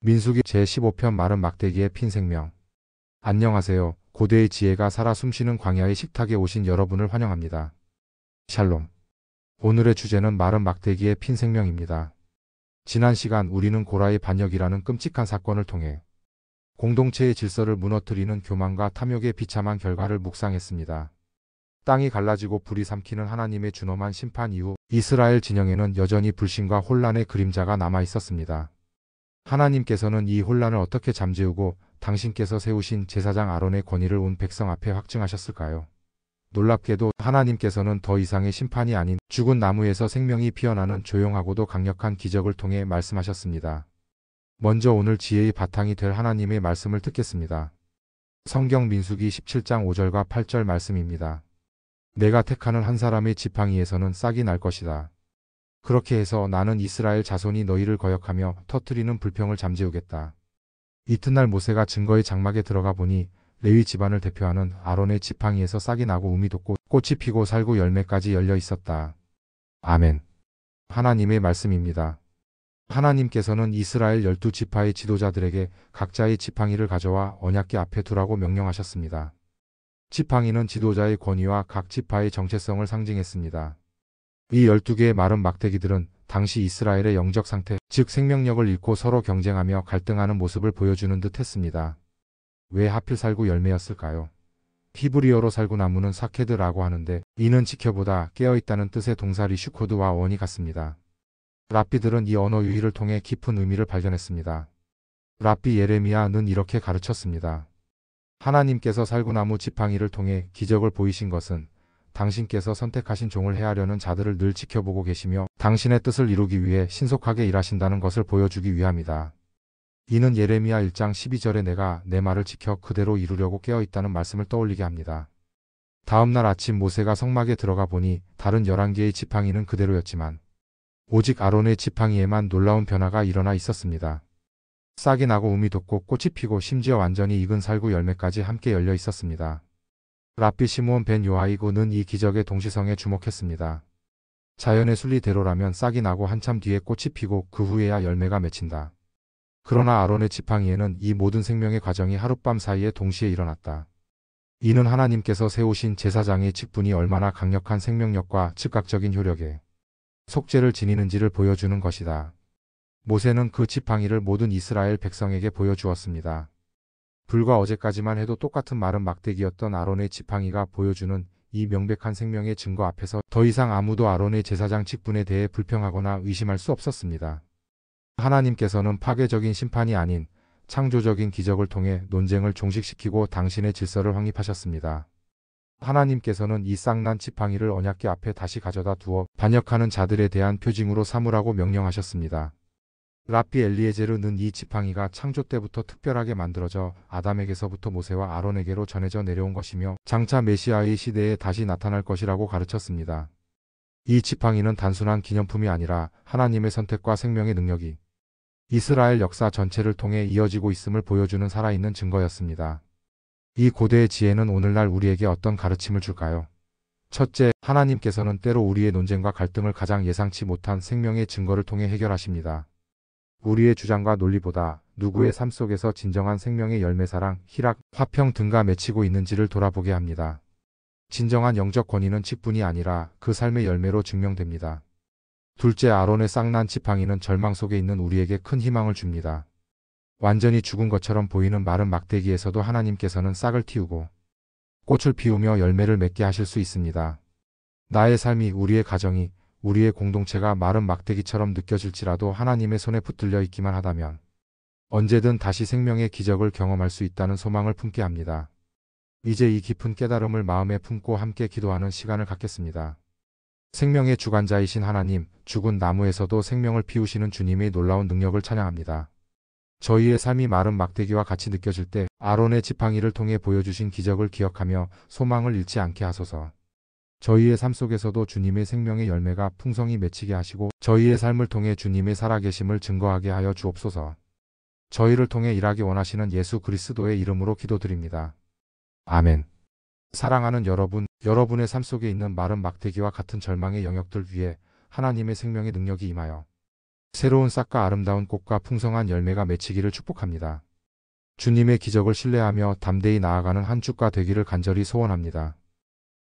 민수기 제15편 마른 막대기의 핀 생명. 안녕하세요. 고대의 지혜가 살아 숨쉬는 광야의 식탁에 오신 여러분을 환영합니다. 샬롬. 오늘의 주제는 마른 막대기의 핀 생명입니다. 지난 시간 우리는 고라의 반역이라는 끔찍한 사건을 통해 공동체의 질서를 무너뜨리는 교만과 탐욕의 비참한 결과를 묵상했습니다. 땅이 갈라지고 불이 삼키는 하나님의 준엄한 심판 이후 이스라엘 진영에는 여전히 불신과 혼란의 그림자가 남아 있었습니다. 하나님께서는 이 혼란을 어떻게 잠재우고 당신께서 세우신 제사장 아론의 권위를 온 백성 앞에 확증하셨을까요? 놀랍게도 하나님께서는 더 이상의 심판이 아닌 죽은 나무에서 생명이 피어나는 조용하고도 강력한 기적을 통해 말씀하셨습니다. 먼저 오늘 지혜의 바탕이 될 하나님의 말씀을 듣겠습니다. 성경 민수기 17장 5절과 8절 말씀입니다. 내가 택하는 한 사람의 지팡이에서는 싹이 날 것이다. 그렇게 해서 나는 이스라엘 자손이 너희를 거역하며 터뜨리는 불평을 잠재우겠다. 이튿날 모세가 증거의 장막에 들어가 보니 레위 집안을 대표하는 아론의 지팡이에서 싹이 나고 um이 돋고 꽃이 피고 살구 열매까지 열려 있었다. 아멘. 하나님의 말씀입니다. 하나님께서는 이스라엘 12지파의 지도자들에게 각자의 지팡이를 가져와 언약궤 앞에 두라고 명령하셨습니다. 지팡이는 지도자의 권위와 각 지파의 정체성을 상징했습니다. 이 12개의 마른 막대기들은 당시 이스라엘의 영적 상태, 즉 생명력을 잃고 서로 경쟁하며 갈등하는 모습을 보여주는 듯 했습니다. 왜 하필 살구 열매였을까요? 히브리어로 살구나무는 사케드라고 하는데 이는 지켜보다 깨어있다는 뜻의 동사 리슈코드와 원이 같습니다. 랍비들은 이 언어 유희를 통해 깊은 의미를 발견했습니다. 랍비 예레미야는 이렇게 가르쳤습니다. 하나님께서 살구나무 지팡이를 통해 기적을 보이신 것은 당신께서 선택하신 종을 해하려는 자들을 늘 지켜보고 계시며 당신의 뜻을 이루기 위해 신속하게 일하신다는 것을 보여주기 위함이다. 이는 예레미야 1장 12절에 내가 내 말을 지켜 그대로 이루려고 깨어있다는 말씀을 떠올리게 합니다. 다음 날 아침 모세가 성막에 들어가 보니 다른 11개의 지팡이는 그대로였지만 오직 아론의 지팡이에만 놀라운 변화가 일어나 있었습니다. 싹이 나고 um이 돋고 꽃이 피고 심지어 완전히 익은 살구 열매까지 함께 열려 있었습니다. 랍비 시므온 벤 요하이구는 이 기적의 동시성에 주목했습니다. 자연의 순리대로라면 싹이 나고 한참 뒤에 꽃이 피고 그 후에야 열매가 맺힌다. 그러나 아론의 지팡이에는 이 모든 생명의 과정이 하룻밤 사이에 동시에 일어났다. 이는 하나님께서 세우신 제사장의 직분이 얼마나 강력한 생명력과 즉각적인 효력에 속죄를 지니는지를 보여주는 것이다. 모세는 그 지팡이를 모든 이스라엘 백성에게 보여주었습니다. 불과 어제까지만 해도 똑같은 마른 막대기였던 아론의 지팡이가 보여주는 이 명백한 생명의 증거 앞에서 더 이상 아무도 아론의 제사장 직분에 대해 불평하거나 의심할 수 없었습니다. 하나님께서는 파괴적인 심판이 아닌 창조적인 기적을 통해 논쟁을 종식시키고 당신의 질서를 확립하셨습니다. 하나님께서는 이 싹난 지팡이를 언약궤 앞에 다시 가져다 두어 반역하는 자들에 대한 표징으로 삼으라고 명령하셨습니다. 랍비 엘리에제르는 이 지팡이가 창조 때부터 특별하게 만들어져 아담에게서부터 모세와 아론에게로 전해져 내려온 것이며 장차 메시아의 시대에 다시 나타날 것이라고 가르쳤습니다. 이 지팡이는 단순한 기념품이 아니라 하나님의 선택과 생명의 능력이 이스라엘 역사 전체를 통해 이어지고 있음을 보여주는 살아있는 증거였습니다. 이 고대의 지혜는 오늘날 우리에게 어떤 가르침을 줄까요? 첫째, 하나님께서는 때로 우리의 논쟁과 갈등을 가장 예상치 못한 생명의 증거를 통해 해결하십니다. 우리의 주장과 논리보다 누구의 삶 속에서 진정한 생명의 열매사랑, 희락, 화평 등과 맺히고 있는지를 돌아보게 합니다. 진정한 영적 권위는 직분이 아니라 그 삶의 열매로 증명됩니다. 둘째, 아론의 싹난 지팡이는 절망 속에 있는 우리에게 큰 희망을 줍니다. 완전히 죽은 것처럼 보이는 마른 막대기에서도 하나님께서는 싹을 틔우고 꽃을 피우며 열매를 맺게 하실 수 있습니다. 나의 삶이, 우리의 가정이, 우리의 공동체가 마른 막대기처럼 느껴질지라도 하나님의 손에 붙들려 있기만 하다면 언제든 다시 생명의 기적을 경험할 수 있다는 소망을 품게 합니다. 이제 이 깊은 깨달음을 마음에 품고 함께 기도하는 시간을 갖겠습니다. 생명의 주관자이신 하나님, 죽은 나무에서도 생명을 피우시는 주님의 놀라운 능력을 찬양합니다. 저희의 삶이 마른 막대기와 같이 느껴질 때 아론의 지팡이를 통해 보여주신 기적을 기억하며 소망을 잃지 않게 하소서. 저희의 삶 속에서도 주님의 생명의 열매가 풍성히 맺히게 하시고 저희의 삶을 통해 주님의 살아계심을 증거하게 하여 주옵소서. 저희를 통해 일하기 원하시는 예수 그리스도의 이름으로 기도드립니다. 아멘. 사랑하는 여러분, 여러분의 삶 속에 있는 마른 막대기와 같은 절망의 영역들 위에 하나님의 생명의 능력이 임하여 새로운 싹과 아름다운 꽃과 풍성한 열매가 맺히기를 축복합니다. 주님의 기적을 신뢰하며 담대히 나아가는 한 주가 되기를 간절히 소원합니다.